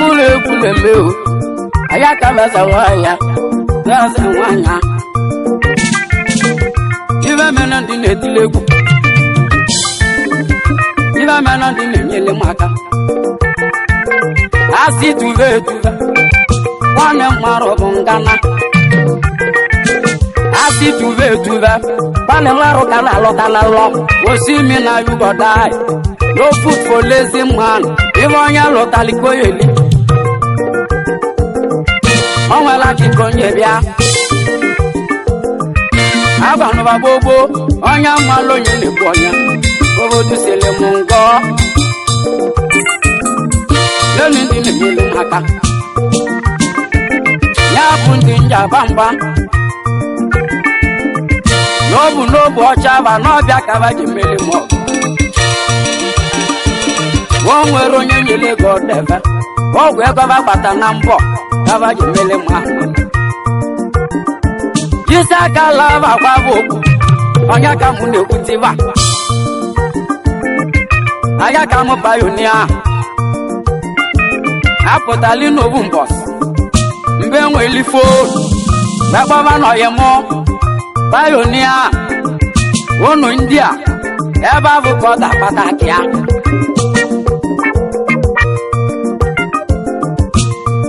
kule meu ayaka masa wanya iba mena ndine dilegu iba mena ndine nyele maka asi tuve wane maro bongana asi tuve wane maro kana lo osimi na you go die no food for lazy man ivonya lo taliko yeli onwela kikonye bia aganu babobo onya malo yin le bonya bobo du sele mungo leni ndi ne le maka ya bundi nja bamba nobu Ocha ba no bia ka ba jimele mo won wero nyele god deva ogwe ko ba pata na mbo ka ba jimele mo Yisa kala ba kwa boku onya ka mu ne kutiba aya ka mu pioneer apotali no bumbos mbe nweli phone baba ba no yemo pioneer wono India eba bu ko da patakia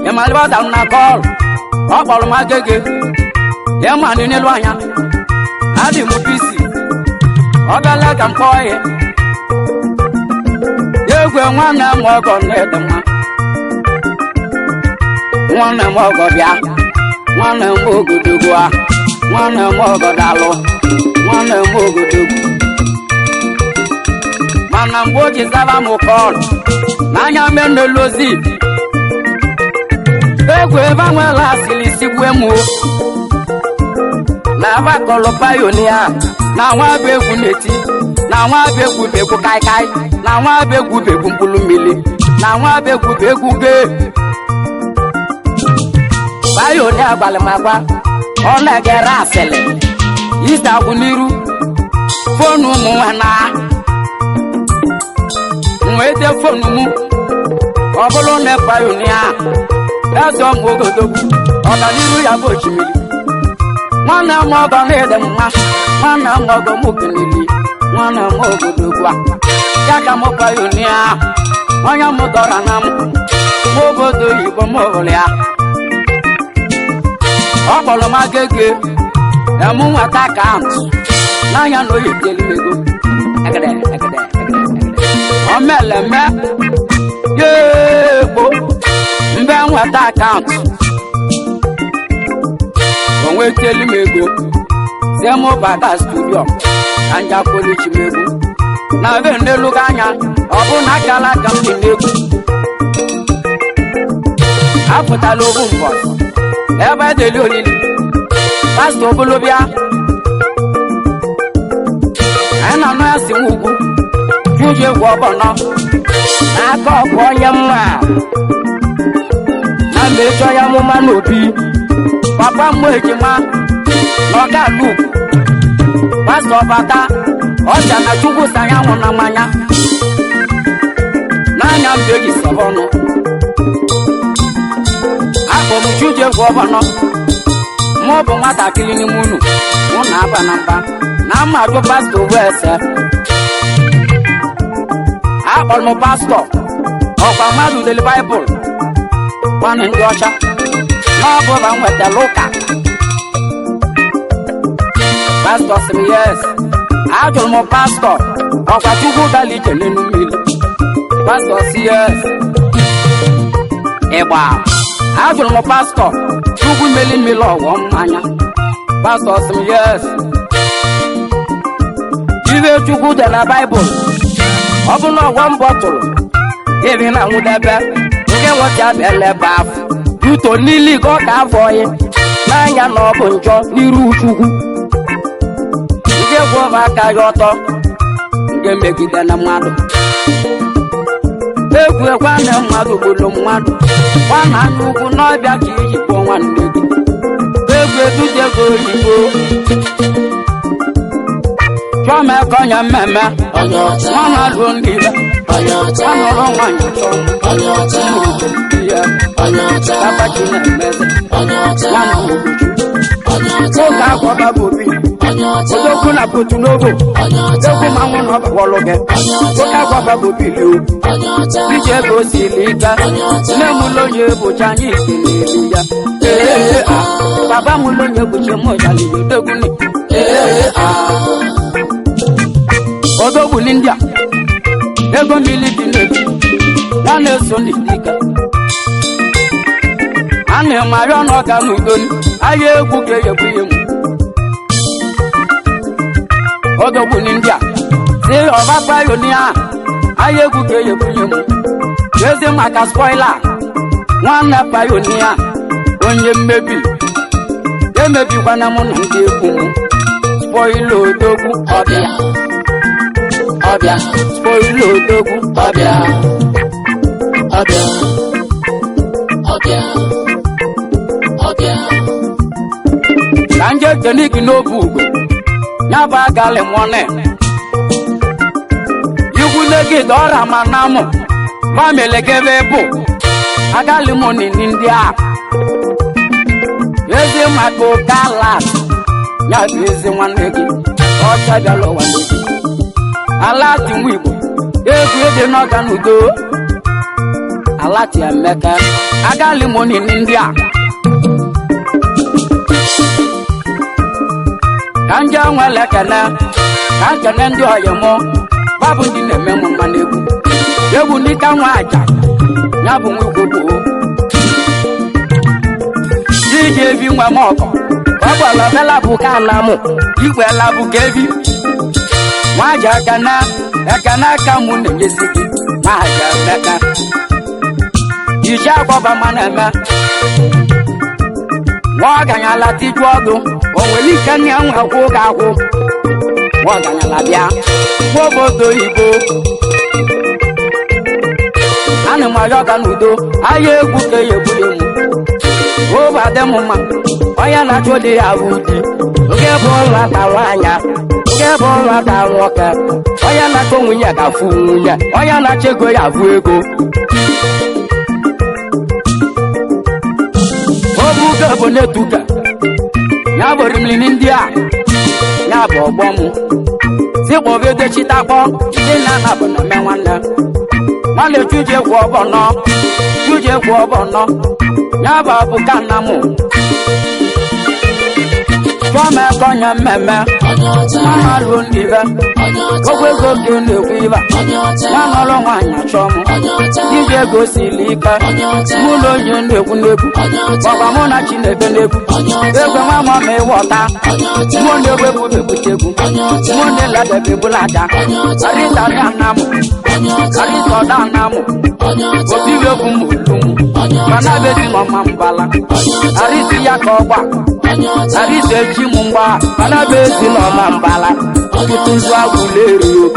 yamalba da na call okporo magege yema ni nelu anya adi mu bisi odala ka mpoye yegwe nwana mogo nedema nwana mogo bia nwana mogo dugwa nwana mogo dalo nwana mogo dugu mana mboji zaba mu call nanya menelozi egwe banwela silisi gwemu na ba kolo pioneer na wa begwu neti na wa begwu kai na wa begwu mpulu mili na wa begwu ge pioneer gbalemagba ona gera asele ista guniru fonu mu na nwete fonu mu obolo ne pioneer ezo mogodo ona niru ya bo chimili mwana mogo nede mwa mwana mogo mukinili mwana mogo dugwa yaka mo pioneer onya modora nam mogodo yibo mogolia okolo magege emu wata account nanya no yiteli mego agade omeleme yebo mbe wata account onwe teli mego zemo bata studio anja polichi mego na be ndelu ganya obu na kala kampi mego afuta lobu mbo ebe deli olili pastor bolobia ana no asi wugu juje gwo bono na ka okonya mma na mejo ya muma n'obi papa mwejima n'oga look pastor bata Ocha na chukwu sanya nwuna manya n'anya mbeji sebono akpo mchuje gwobono mo bo nwata kili ni munu na aba na mba na mmadụ pastor wese akpo mo pastor ọkwa mmadụ del bible kwanụ ndị ọcha n'ọbụ ba nweta luka pastor sim yes ajụrụ m pastor ọkwa chukwu dali chelenu mmiri pastor yes ịgba ajụrụ m pastor chukwu meli mmiri ọwọ mmanya pastor sim yes ibe chukwu dị na bible ọ bụ na ọgwọ mbọtụrụ ebe na nwụdebe nke nweta belebe afọ uto nili go ka afọ yi n'anya na ọ bụ njọ n'iru chukwu nke gwo ba aka ya ọtọ nke megide na mmadụ egwu ekwa na mmadụ gburu mmadụ nwana anya ugwu n'ọbịa ka iji kpọọ nwanne gị egwu edudego oyibo chọma ekonye mmemme nwana lụọ ndị ibe nwanụrụ nwanyị chọọ Papa China Meze, Wana Obuju, Oka Kwaba Bobi, Odokuna Putunogo, Dokumamu Nova Wologe, Oka Kwaba Bobi, Ije Gosi Liga, Nemulonye Bujani, Baba Mulonye Bujamojali, Doguni, Odobu Lindia, Egon Billy, Nane Soni Liga. Ane Marion Oganudon, Aye Buke Yabuyum Odobu Ninja, say of a pioneer, Aye Buke Yabuyum, there's a Maka spoiler, one pioneer, Onye maybe, there may be one among the spoil Dogu, Obia, spoil Dogu, Obia. Kanje teniki no bugo, nyaba gale mone. Yugu legi dora manamo, mamele gevebo. Agali moni nindia. Yezi mako galas, nyabezi wanegi. Ocha galo wanegi. Alati mwibo, yezi no ganudo. Alati ameka, agali moni nindia. Kanja nwale kana, kanja ndi oyemo, babu ndi neme mmanegu. Yebu nika nwaja, nyabu mwugogo. Dije vi nwa moko, babu alabela buka namu, igwe labu kevi. Nwaja kana kamu nemesiki, nwaja meka. Isha kwaba maneme. Waganya la tijuodo, onweli kanya nwago gago. Waganya la bia, wobodo ibo. Ane mayoga nudo, aye guke yebulemu. Oba demuma, oya na chode ya wudi. Oge bola tawanya, oge bola tawoka. Oya na tongu ya kafunya, oya na chego ya vuego. Obuga bonetuga, nyabo rimlin India, nyabo bomu. Sibo vede chitako, ina na bona menwana. Male tuje kwa bono, nyabo bukanamu. Kwame konya meme, mama lundive, kokwe koke newiva, mama longanya chomo, ije gosilika, mulo yendeku neku, baba mona chinebeneku, ebe mama me wota, monde webu bebuteku, monde lade bebulada, arita danamu, arita danamu, obiwe kumulumu, mana bedi mama mbala, ariti yakobwa, arite chimumba, mana bezi mama mbala, kutunzu agulerio.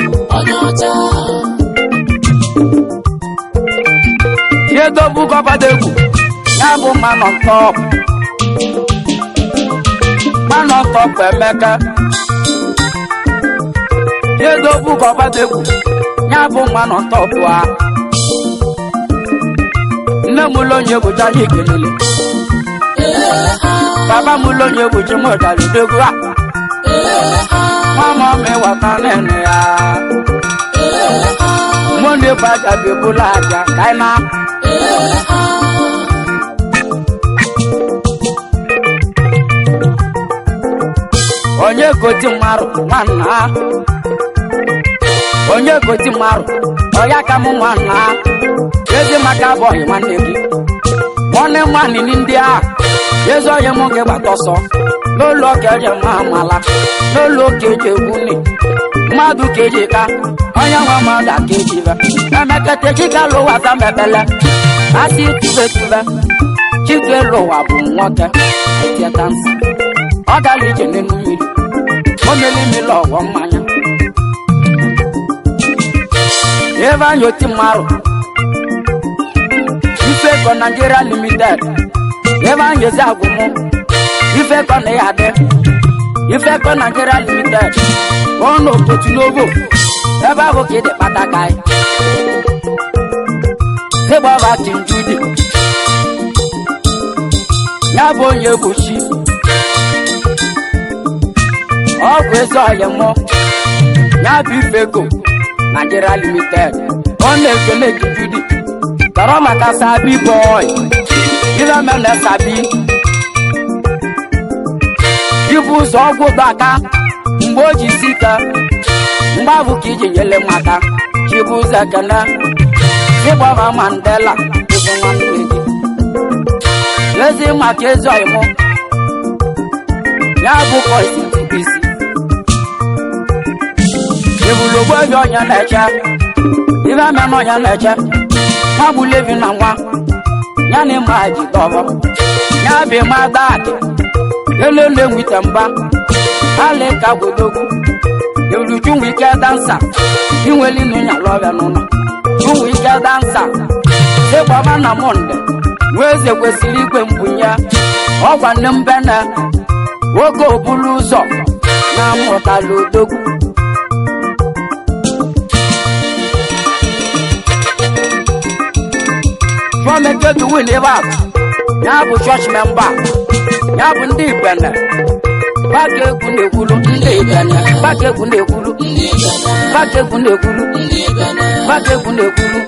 Yedo buko badegu, yabu man on top. Man on top emeka. Yedo buko badegu, yabu man on top wa. Nemulonye bujani kenule. Baba mulonye buji moda ludegwa. Mama me wakanene ya. Monde baja bebulaja kaina. Onye koti maru mana. Onye koti maru. Oya kamu mana. Ezi makabo imanegi. One man in India. Yezo ye monge batoso. Lolo keje mamala. Lolo keje guni. Madu keje ka. Oya mamada keje ba. Ameka teji ka lo wa samebele. Asi tuve. Chigwe lo wa bu nwoke. Etia dance. Oga lije nenu miri. Omeli mi lo wo manya. Eva yoti maru. Ife ko Nigeria Limited. Eva ngeza gumu. Ife ko ne yade. Ife ko Nigeria Limited. Ono Potunogo. Eva go kede patakai. Eba ba tinjudi. bụ onye buchi ọ bụ eze ọhịa mụ ya bụ Ifeko Nigeria Limited ọ na-ekele Judi tọrọ maka Sabi boy ile mele Sabi ibu ụzọ ọgwụ baka mgbe o ji sika mgbe ahụ ka iji nyere maka chibu ụzọ ekene ịgbaba Mandela ịbụ nwanne gị ezi maka ezi ọyịmụ ya bụ kọisi ntipisi ebulogbo ebe onye na-eche ibe ame na onye na-eche nwa bụ Levi na nwa ya na ịma jidọbọ ya bụ ịma daadị elele nwite mba ala ka gwodogwu ewuluju nwe ike dansa inweli n'ụnya lọbịa n'ụlọ nwe ike dansa ịgbaba na monde weze kwesịrị ikwe mbunye ọgwa nne mbene nwoke obulu ụzọ na mmụtala odogwu Fọmeke win ebe a ya bụ chọọchị memba ya bụ ndị Ibene gbaka egwu na-ekwulu ndị Ibene gbaka egwu na-ekwulu gbaka egwu na-ekwulu gbaka egwu na-ekwulu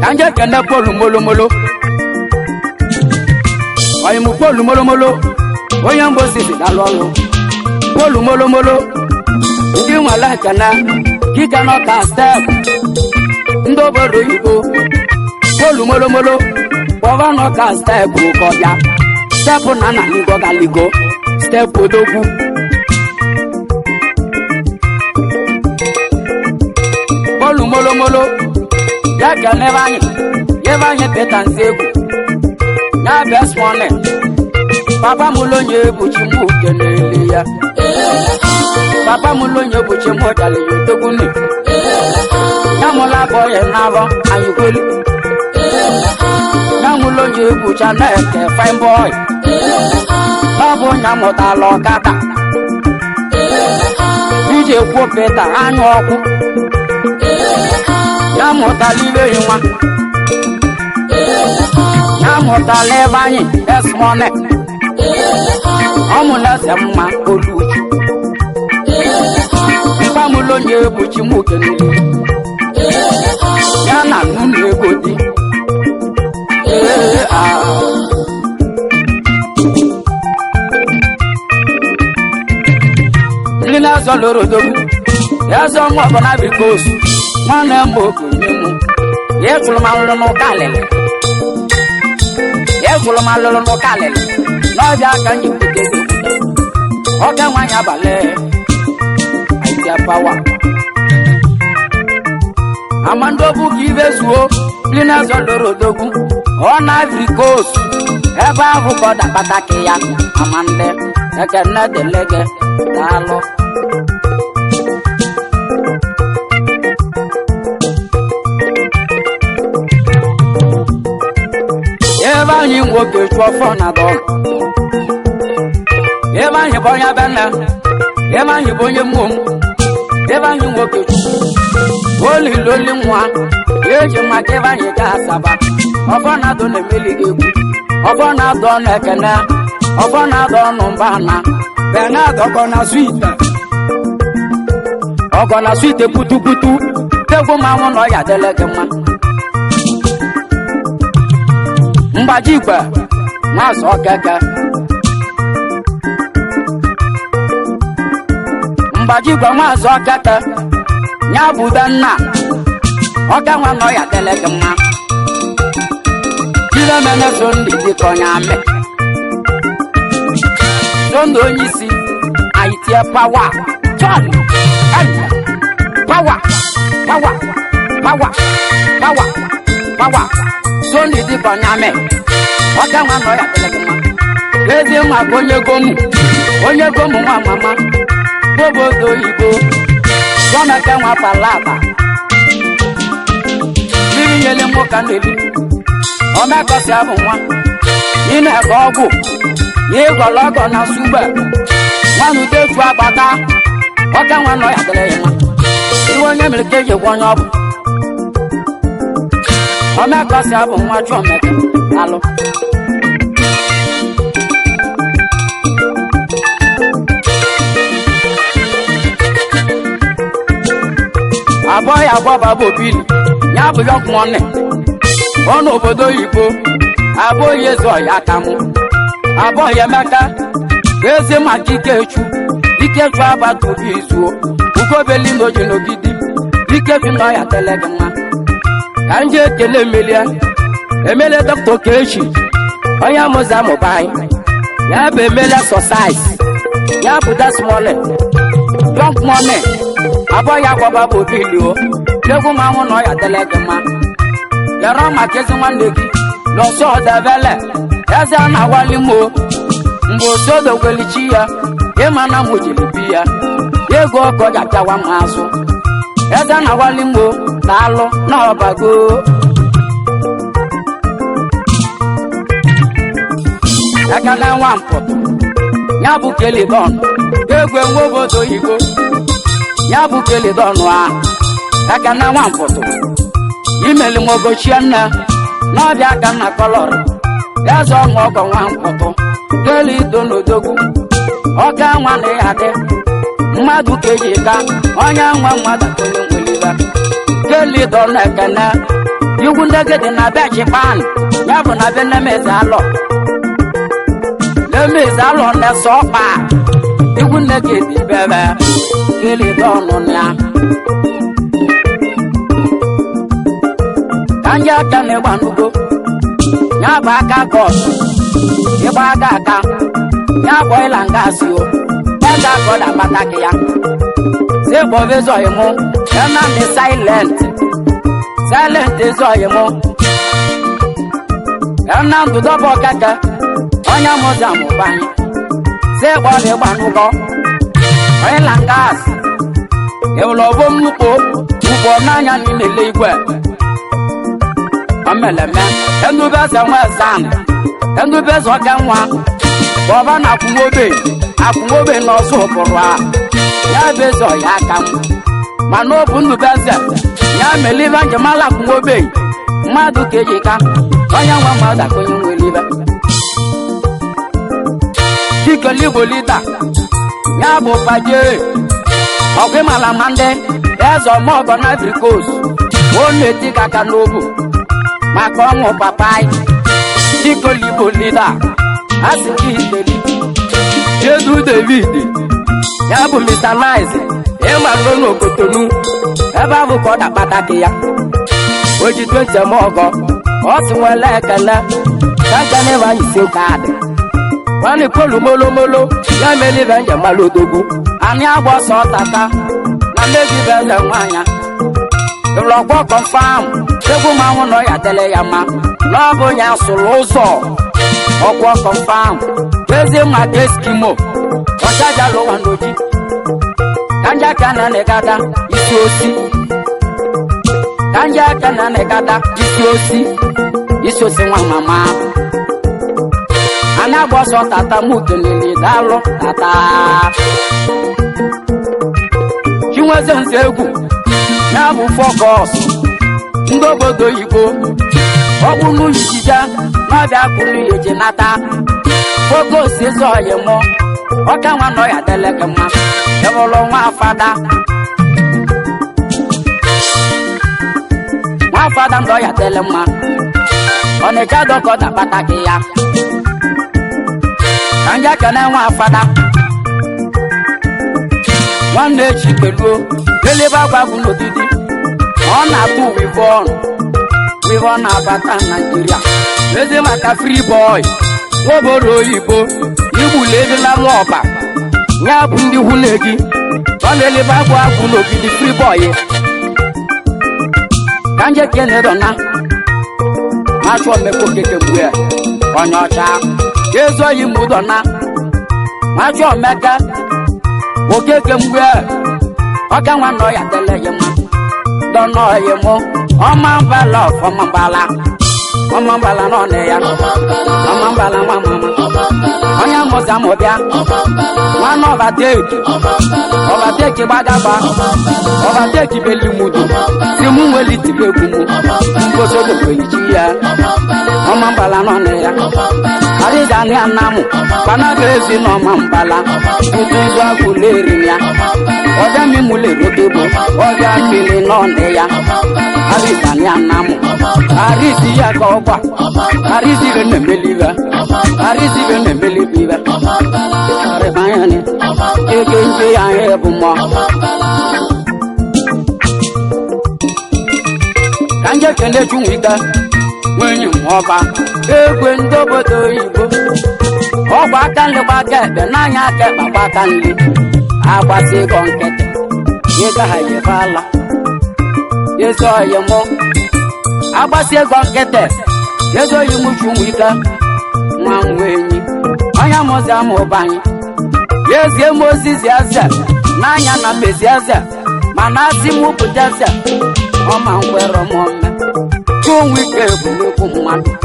ka nje kene Polu molomolo onye mụ Polu molomolo onye mgbosisi dalụ ọlụ Polu molomolo ndị nwere ekene kika n'ọka steepụ ndị obodo oyibo Polu molomolo kpọva n'ọka steepụ kọbịa steepụ na na ligo galigo steepụ odogwu Polu molomolo ya kene ebe anyị peta nze egwu ya best one papa m lonye ebuchi m kenele ya papa m lonye ebuchi m dali ya odogwu ne ya mụla bụ onye n'abọ anyị kwelu ya mụ lonye ebucha na-eke fine boy ọ bụ onye amụtala ọkada ije kwuo peta anya ọkụ ya mụtala ibe nwa ya mụtala ebe anyị esmone ọmụleze mma oluju mgbamụlonye ebuchi m okenele ya na nụnụ ego dị ndị na-azọ loro odogwu ya zọ nwa ọbụla bikos nwanne m okenye mụ ya ekwuru m alụrụ n'ụka alịlị egwuru m alụrụ n'ụka alịlị n'ọbịa aka anyị kwute ọka nwanyị abalị idea power amandobu ka ibe zuo plinazọ loro odogwu ọ na Ivory Coast ebe ahụ ka ọ dakpataki ya amande ekene delege daalụ ebe anyị nwoke chụọ fọ na dọla ebe anyị bụ onye bena ebe anyị bụ onye mmụọ ebe anyị nwoke oliloli nwa eji maka ebe anyị ga Asaba ọfọ na-adọ na-emeli gị egwu ọfọ na-adọ na-ekene ọfọ na-adọ ọnụ mba na benad ọgọ na swite ọgọ na swite putuputu tegwu manwụ na ọya dele gị mma mgbaji igwe na-azọ keke mgbaji igwe na-azọ keke ya bụ nna ọka nwa na ọya dele gị mma ile mene Sunday dịka onye amị Sunday onye isi anyị tie pawa John pawa pawa pawa pawa pawa Sunday dịka onye amị ọka nwa na ọya dele gị mma ezi nwa bụ onye gomu nwa mama obodo oyibo gọọmenti nwa palata mmiri nyele nwoke na-eli ọmekọsị abụ nwa ị na-ege ọgwụ ya ịgọlọgọ na sugbe nwanudetu agbata ọka nwa nọ ya dịrị ya mma iwe onye mere ka eji gwa onye ọ bụ omekọsi abụ nwa Chuomeka alụ abụọ ya agbaba bụ Obili ya bụ Young Money ọ n'obodo oyibo abụọ ya eze ọya aka mụ abụọ ya Emeka eze maka Ikechu abata obi izuo ugobeli n'oji n'ogidi Ikechu nọ ya tele gị mma ka nje ekele emele Dr. Okechi onye amụza amụba anyị ya bụ emele exercise ya bụ Desmond Young Money abụọ ya agbaba bụ Obili o egwu ma ahụ nọ ya tele gị mma yara maka ezi nwanne gị n'ọsọ ọdebele eze a na-awali mo mgbe osodo gwelichi ya ịma na mụ jiri bi ya ego ọkọ ga-apịawa m azụ eze a na-awali mo na alụ na ọbago aka na nwa mpụtụ ya bụ Kelidon egwu enwe obodo oyibo ya bụ Kelidon a aka na nwa mpụtụ imeli m ogochie nne n'ọbịa aka nna kọlọrọ eze ọṅụ ọgọ nwa mpụtụ Kelidon odogwu ọka nwa na ya dị mmadụ ka eji ka onye nwa mmadụ onye nweliba Kelidon ekene igwu ndegede na be Japan ya bụ na be Nemeze alọ na-ese ọkpa igwu ndegede bebe Kelidon ya kanje aka na-egba n'ugbo ya bụ aka gọs ịgba aka ya bụ ịla ngasị o eze akọda akpata gị ya sebovezoghịmụ Nnamdi silent ezoghịmụ Nnamdi dọba ọkaka onye amụza amụba anyị sebọla ịgba n'ụgọ ịla ngasị ịwụlọbo nnukwu ugbo n'anya n'ile igwe ameleme endubeze nwezan endubeze ọka nwa bọba na akwụmobe n'ọzọ ụbụrụ a ya bezo ya aka m mana ọ bụ ndubeze ya melive njemala akwụmobe mmadụ ka eji ka onye nwa mmadụ akonye nwelive Chikelibulita ya bụ paje ọgwịmala ma ndị eze ọmọgọ na Ivory Coast ọ na-eti kaka n'obu maka ọnwụ papa anyị Chikelibulita asị gị iteli Jedu David ya bụ Mr. Nice ịmalụ n'Okotonu ebe ahụ ka ọ dakpata gị ya o ji 20 ọgọ ọ sị nwele ekele kakanịba isi kaadị nwanne kwelu molomolo ya melibe njemalụ odogwu anyị agba ọsọ tata na megibe eze nwanya ịlọkwọ confam egwu manwụ nọ ya tele ya ma na ọ bụ ya sụrụ ụzọ ọkwọ confam ezi maka Eskimo ọchajalụ ụwa n'oji kanja aka na negada isi osi kanja aka na negada isi osi nwa mama ana agba ọsọ tata mụ kelele daalụ tata Chinweze nze egwu ya bụ fọkọs ndị obodo oyibo ọ bụ n'uyijija n'ọbịa akụrụ ya eji nata fọkọs eze ọyịmụ ọka nwa nọ ya dele gị mma ewụlụ nwa fada ndọ ya dele mma Ọnịcha dọkọ dakpata gị ya ka nje kene nwa fada nwanne echi peluo elebe agwa bụ n'odidi ọ na-atụ wivon na-abata Naịjirịa ezi maka free boy obodo oyibo igbulebela nwaọba ya bụ ndị nwunye gị ọ na-elebe agwa bụ n'ogidi free boy ka nje kene dọna achọ mmekọ keke mgbe onye ọcha ezoghị m dọna achọ mmeke okeke mgbe ọka nwa nọ ya tele ya ma dọna ọyị mụ ọma mbala ọfọma mbala Omambala no ne ya Omambala mama Onye moza mobia One overtake Badaba overtake Belimudu Simu weli tibekumu Mboso do kwenchia Omambala no ne ya Ariza ni anamu Pana grezi no mambala Itu wa kuleri ya Oja mi mule rodebo Oja kili no ne ya Ariza ni anamu Arizi ya koba Arizi gene meliva Arizi gene meliva Are bayani Ege nje ya hebumo Kanje kende chungwika Mwenye mwoba Egwe ndobodo ibo Oba kanle bagebe Nanya keba bakanli Abasi konkete Yega haye fala Yeso yemo Abasi konkete Yeso yimu chungwika Mwamwenyi Anya moza mobani Yezi Moses yaza Nanya na mezi yaza Manasi mupu jaza Oma ngwero mome Chungwike buleku mwadu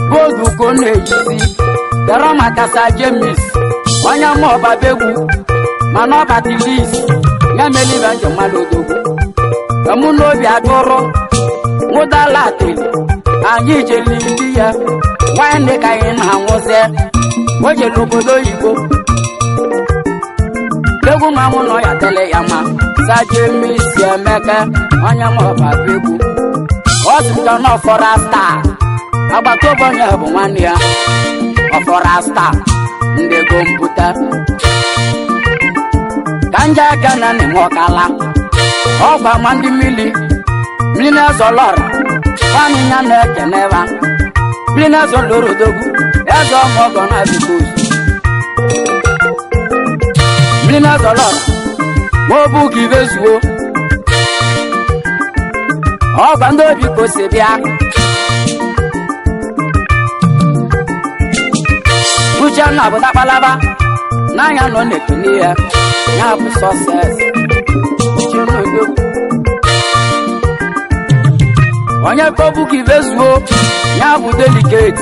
Bodu kone yizi Garama kasa jemis Anya moba bebu Manoba tilis Nyameli vanje malodogu Kamuno biadoro Muda latili Anyi jelilia Wende kaina ngose Oje lobodo yigo Legu mamuno ya tele yama Saje misi emeke Anya moba bebu Osuka no forasta Abatobo nye bu mania O forasta Nde gomputa Kanja gana ni mwokala Oba mandi mili Mline zolora Fani nyane keneva Mline zoloro dogu Ezo mogo na bikuzi Mline zolora Mobu kivezuo Oba ndo biko sebia Ucha na buta palaba Nanya no nekuniya Nyabu success Uche no do Onye kobu kivezuo Nyabu delicate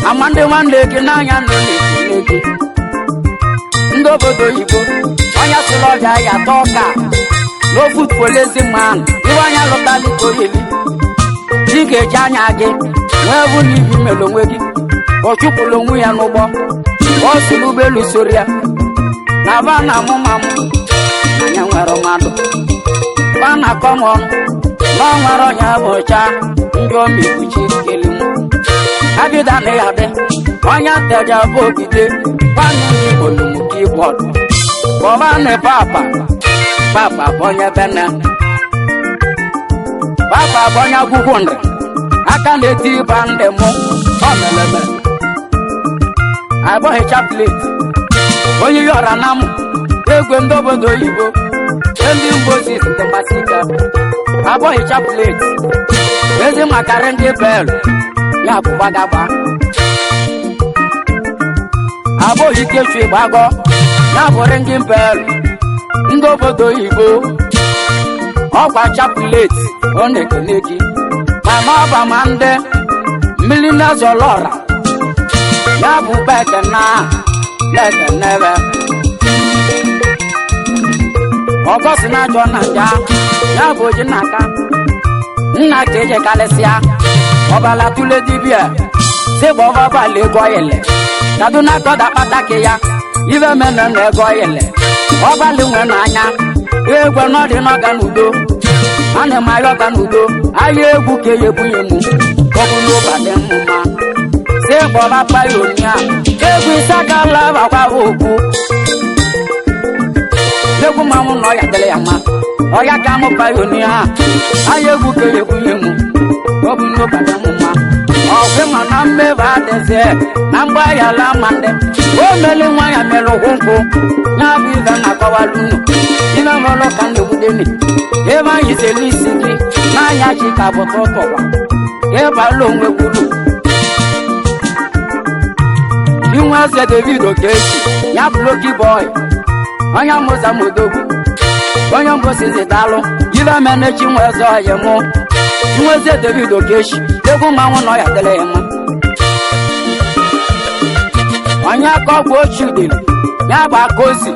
Amande wande ke nanya no nekuneki Ndobodo yibo Onye suloja ya toka No food for lazy man Iwanya lotali koyeli Chike janya ge Nwebu nibi melonwegi Ochupolo nwu ya n'ụgbọ Osulubelu soria Na vana mumamu Anya nwere mmadụ Vana common No nwere onye bụ Ocha Njọ mikuchi kelimu Agida na ya dị Onye teja bụ ogide Vana ni volumu keyboard Bọvane papa Papa bonye bene Papa bonye gugunde Aka neti bande mu Omeleme Abo hecha plate Onye yora namu Egwe ndobodo yibo Endi mbozi nde masika Abo hecha plate Ezi makarenge bel Ya kubagaba Abo hike shwe bago Ya borengi bel Ndobodo yibo Okwa chaplate Oneke neki Mama ba mande Milina zolora Ya bu beke na Leke neve Ogosi na jona nja Ya bu jinaka Nna keje kalesia Obala tule dibia Sebo baba le goyele Kaduna koda patake ya Ive mene ne goyele Obali nwena anya Egwe no di no ganudo Ane mayo ganudo Aye egwu ke yebuye mu Obulo bade muma Sebo baba yonia Egwu isaka lava kwa oku Legu mamu no ya tele yama Oya kamu pa yonia Aye egwu ke yebuye mu Obulo bade muma Ofe mana meba deze Namba ya la mande Omele nwa ya melo hunko Na biza na kawaluno Ina molo kande udeni Eva yiseli siki Na ya chika bototowa Eva longwe kulu Inwa se David Okechi Ya bloki boy Onya moza modogu Onya mbosi zitalo Iva menechi mwezo yemo Inwa se David Okechi egwu mmanwụ nọ ya dịrị ya mma onye aka ọgwụ ochie dịrị ya bụ aka ozi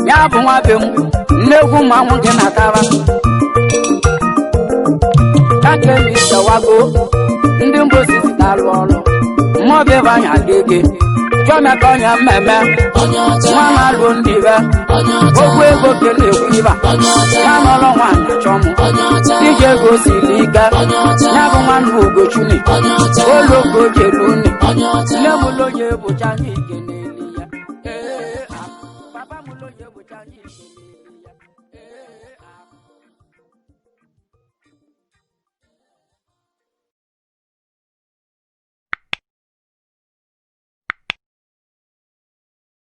ya bụ nwa be m nnegwu mmanwụ gị na-atara aka emi sewago ndị mbosi na-alụ ọrụ mmụọ Ifeanyi Agege chọmeka onye mmemme nwa na-alụ ndị be okwu ego ke na-ekwu iba ya n'ọrụ nwaanyị chọmụ ije ego siri ike ya bụ nwanne Ugochuni ologo jeluni nne m loye bụcha anyị ike n'eli ya papa m loye bụcha anyị ike n'eli ya